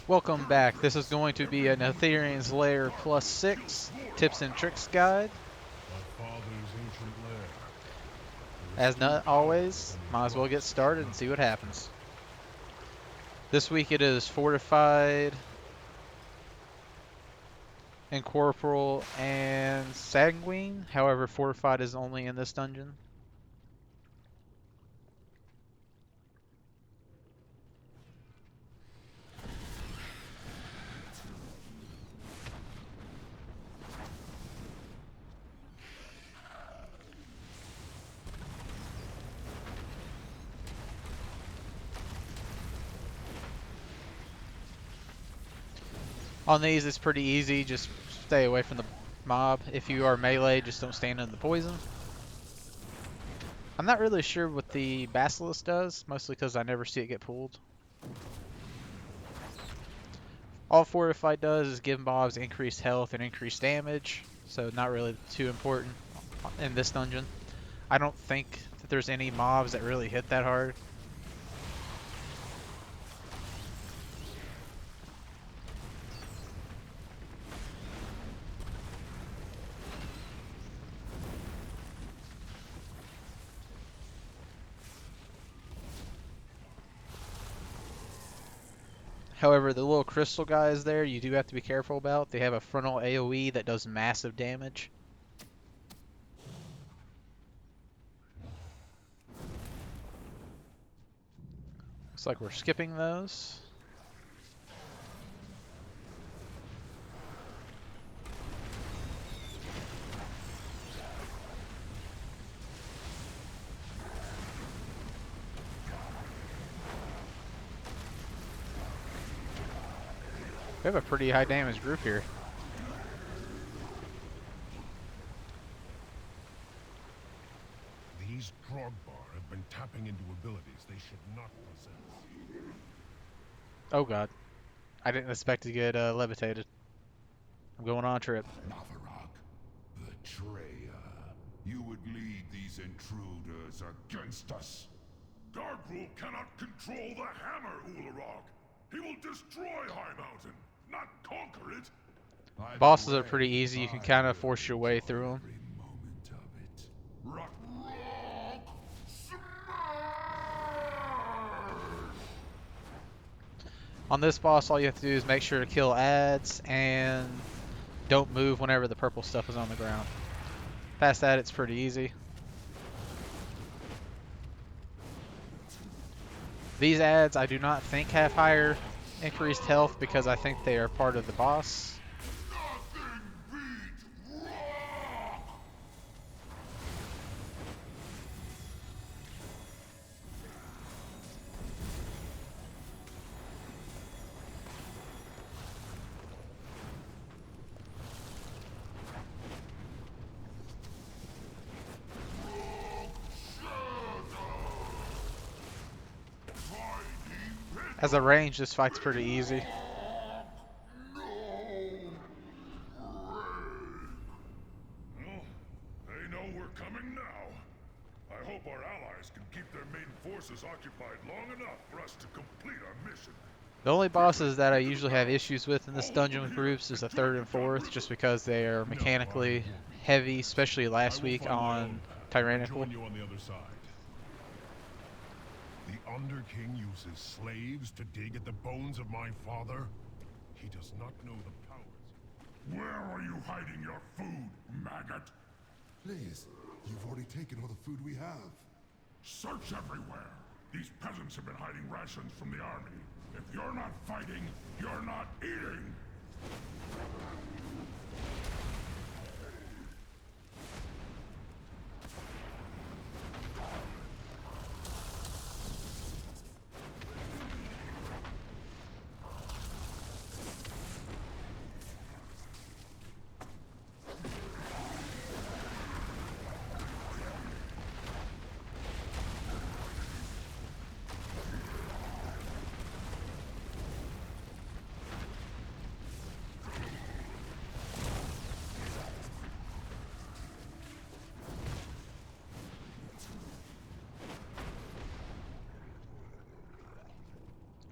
Welcome back. This is going to be a Neltharion's Lair plus 6 tips and tricks guide. My father's ancient lair. There is As still not power always, when might we as well get trust started and see what nothing happens. else. This week it is fortified, incorporeal, and sanguine. However, fortified is only in this dungeon. On these it's pretty easy, just stay away from the mob. If you are melee, just don't stand in the poison. I'm not really sure what the Basilisk does, mostly because I never see it get pulled. All Fortified does is give mobs increased health and increased damage, so not really too important in this dungeon. I don't think that there's any mobs that really hit that hard. However, the little crystal guys there, you do have to be careful about. They have a frontal AoE that does massive damage. Looks like we're skipping those. We have a pretty high damage group here. These Drogbar have been tapping into abilities they should not possess. Oh god. I didn't expect to get levitated. I'm going on a trip. Neltharion, betrayer. You would lead these intruders against us. Darkrul cannot control the hammer, Ularog. He will destroy High Mountain, not conquer it. Either Bosses are way, pretty easy. You can I kind of will force your way enjoy through them. every moment of it. Rock, smash! On this boss, all you have to do is make sure to kill ads and don't move whenever the purple stuff is on the ground. Past that, it's pretty easy. These ads I do not think have higher increased health because I think they are part of the boss. Nothing beats rock! As a range, this fight's pretty easy. Well, they know we're coming now. I hope our allies can keep their main forces occupied long enough for us to complete our mission. The only bosses that I usually have issues with in this dungeon with groups is the third and fourth, just because they are No, I mechanically won't. heavy, especially I last will week find my own on path and Tyrannical. join you on the other side. The Underking uses slaves to dig at the bones of my father. He does not know the powers. Where are you hiding your food, maggot? Please, you've already taken all the food we have. Search everywhere. These peasants have been hiding rations from the army. If you're not fighting, you're not eating.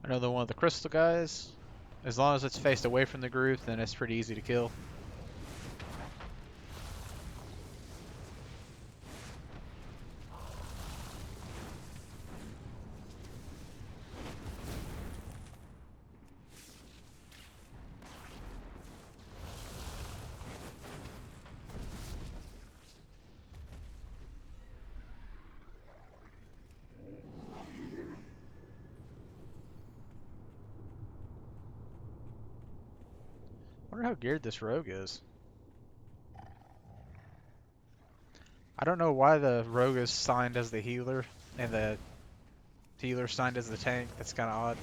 Another one of the crystal guys. As long as it's faced away from the group, then it's pretty easy to kill. I wonder how geared this rogue is. I don't know why the rogue is signed as the healer and the healer signed as the tank. That's kind of odd.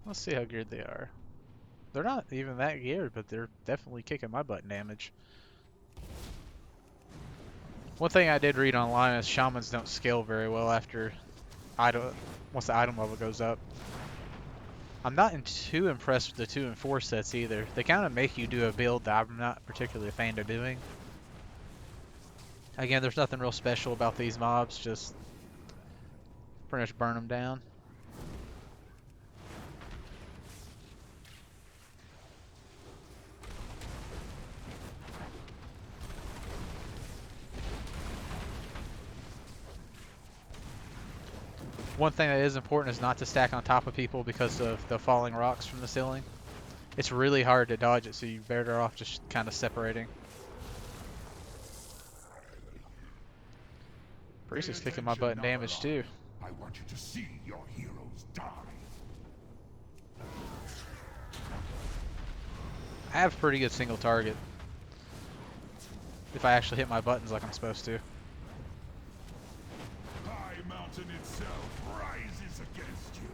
Let's see how geared they are. They're not even that geared, but they're definitely kicking my butt in damage. One thing I did read online is shamans don't scale very well after once the item level goes up. I'm not too impressed with the 2 and 4 sets either. They kind of make you do a build that I'm not particularly a fan of doing. Again, there's nothing real special about these mobs, just pretty much burn them down. One thing that is important is not to stack on top of people because of the falling rocks from the ceiling. It's really hard to dodge it, so you're better off just kind of separating. Priest is kicking my butt in damage too. I want you to see your heroes die. I have pretty good single target. If I actually hit my buttons like I'm supposed to. High Mountain itself rises against you.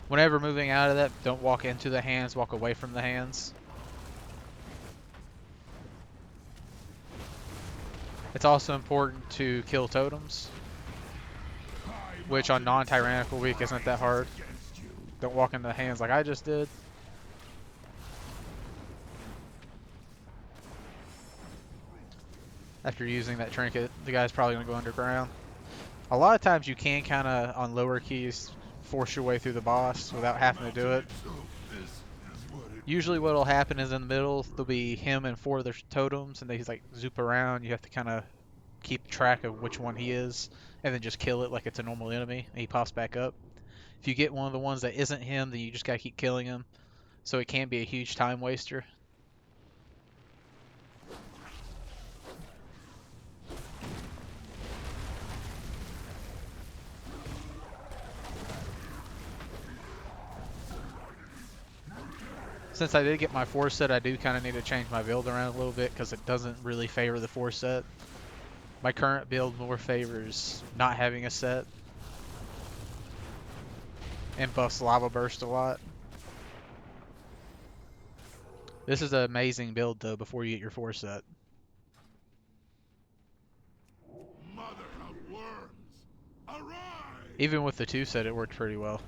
Whenever moving out of that, don't walk into the hands, walk away from the hands. It's also important to kill totems, which on non-tyrannical week isn't that hard. Don't walk into the hands like I just did. After using that trinket, the guy's probably going to go underground. A lot of times you can kind of, on lower keys, force your way through the boss without having to do it. Usually what will happen is in the middle, there'll be him and 4 other totems, and they like zoop around. You have to kind of keep track of which one he is, and then just kill it like it's a normal enemy, and he pops back up. If you get one of the ones that isn't him, then you just gotta keep killing him. So it can be a huge time waster. Since I did get my 4 set, I do kind of need to change my build around a little bit because it doesn't really favor the 4 set. My current build more favors not having a set and buffs lava burst a lot. This is an amazing build though before you get your 4 set. Mother of worms, arise! Even with the 2 set, it worked pretty well.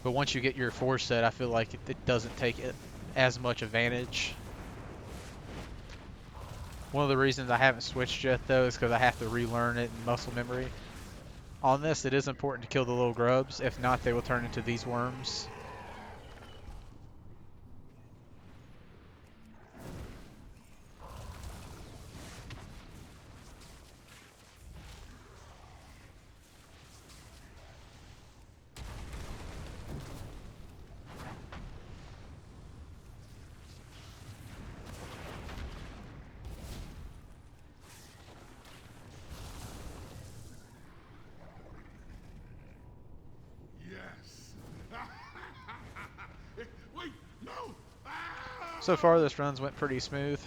But once you get your 4 set, I feel like it doesn't take it as much advantage. One of the reasons I haven't switched yet though is because I have to relearn it in muscle memory. On this, it is important to kill the little grubs. If not, they will turn into these worms. Wait, no! So far, this run's went pretty smooth.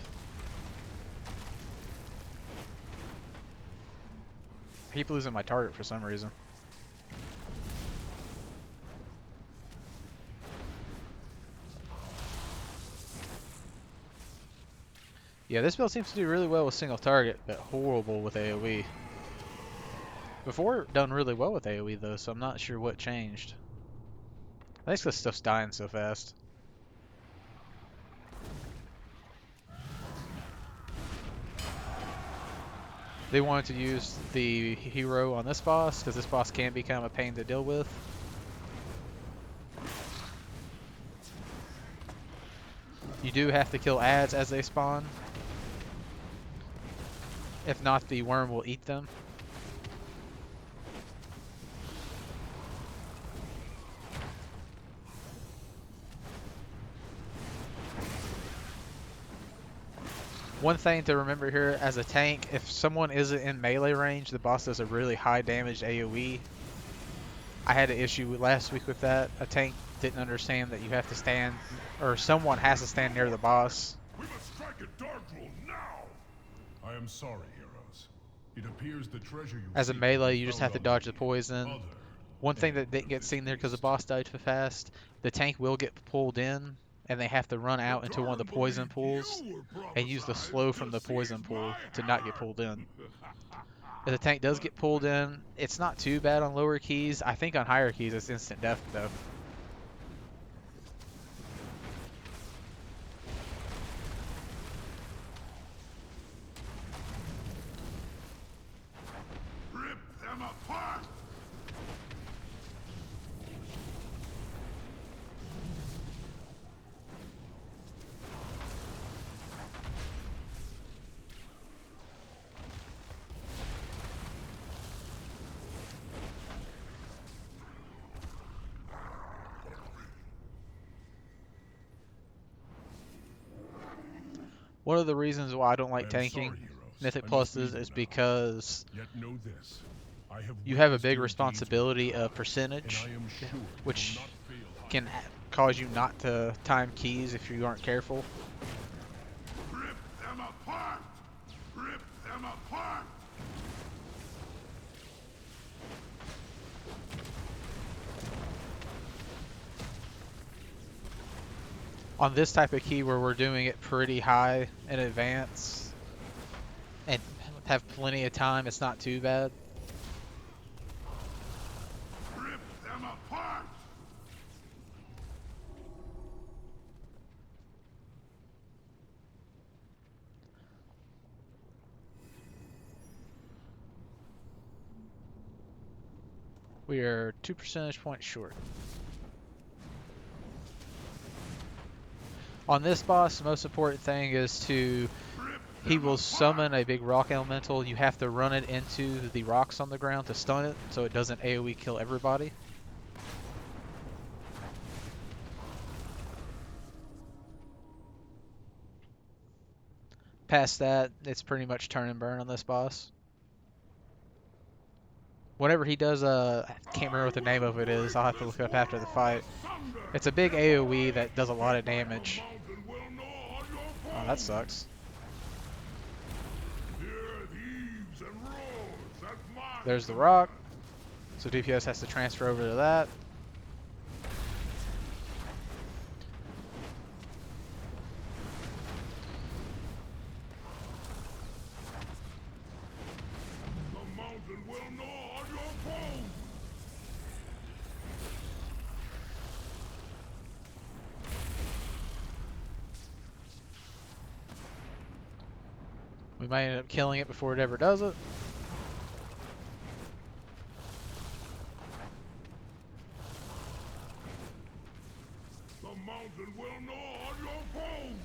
I keep losing my target for some reason. Yeah, this build seems to do really well with single target, but horrible with AoE. Before, done really well with AoE though, so I'm not sure what changed. I think this stuff's dying so fast. They wanted to use the hero on this boss, because this boss can be kind of a pain to deal with. You do have to kill ads as they spawn. If not, the worm will eat them. One thing to remember here, as a tank, if someone isn't in melee range, the boss does a really high damage AoE. I had an issue last week with that. A tank didn't understand that you have to stand, or someone has to stand near the boss. We must strike at Darkroll now! I am sorry, heroes. It appears the treasure you As a seek melee, is you just found have to on dodge the poison. other One thing that end didn't of get this seen there because the beast. boss died too fast, the tank will get pulled in, and they have to run out into one of the poison pools and use the slow from the poison pool to not get pulled in. If the tank does get pulled in, it's not too bad on lower keys. I think on higher keys it's instant death though. Rip them apart! One of the reasons why I don't like I am tanking sorry, heroes. Mythic I must Pluses leave is you now. because Yet know this. I have you have a witnessed big your deeds with responsibility power, of percentage, and I am sure you which will not fail can Highness. cause you not to time keys if you aren't careful. Rip them apart! Rip them apart! On this type of key where we're doing it pretty high in advance and have plenty of time, it's not too bad. Rip them apart! We are 2 percentage points short. On this boss, the most important thing is to, he will summon a big rock elemental. You have to run it into the rocks on the ground to stun it so it doesn't AoE kill everybody. Past that, it's pretty much turn and burn on this boss. Whenever he does, I can't remember what the name of it is. I'll have to look it up after the fight. It's a big AoE that does a lot of damage. Oh, that sucks. There's the rock. So DPS has to transfer over to that. The mountain will gnaw on your bones! We might end up killing it before it ever does it. The mountain will gnaw on your bones!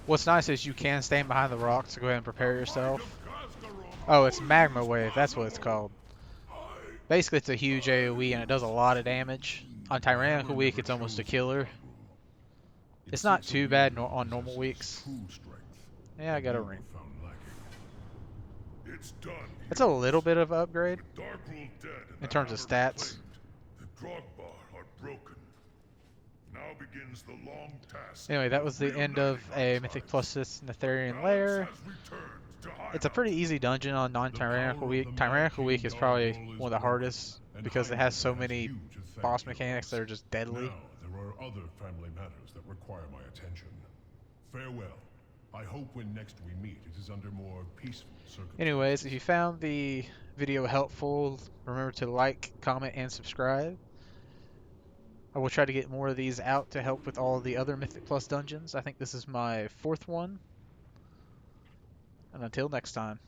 What's nice is you can stand behind the rock to go ahead and prepare yourself. Oh, it's Magma Wave. That's what it's called. Basically, it's a huge AoE and it does a lot of damage. On Tyrannical Week, it's almost a killer. It's not too bad on normal weeks. Yeah, I got a ring. It's done. It's a little bit of an upgrade Darkroll dead and in the terms of hammer stats. reclaimed. The Drogbar are broken. Now begins the long task. Anyway, that was the end of a Mythic Plus Neltharion Lair. It's a pretty easy dungeon on non-Tyrannical Week. Tyrannical Week is probably one of the hardest because it has so many boss mechanics that are just deadly. Now there are other family matters that require my attention. Farewell. I hope when next we meet, it is under more peaceful circumstances. Anyways, if you found the video helpful, remember to like, comment, and subscribe. I will try to get more of these out to help with all of the other Mythic Plus dungeons. I think this is my 4th one. And until next time.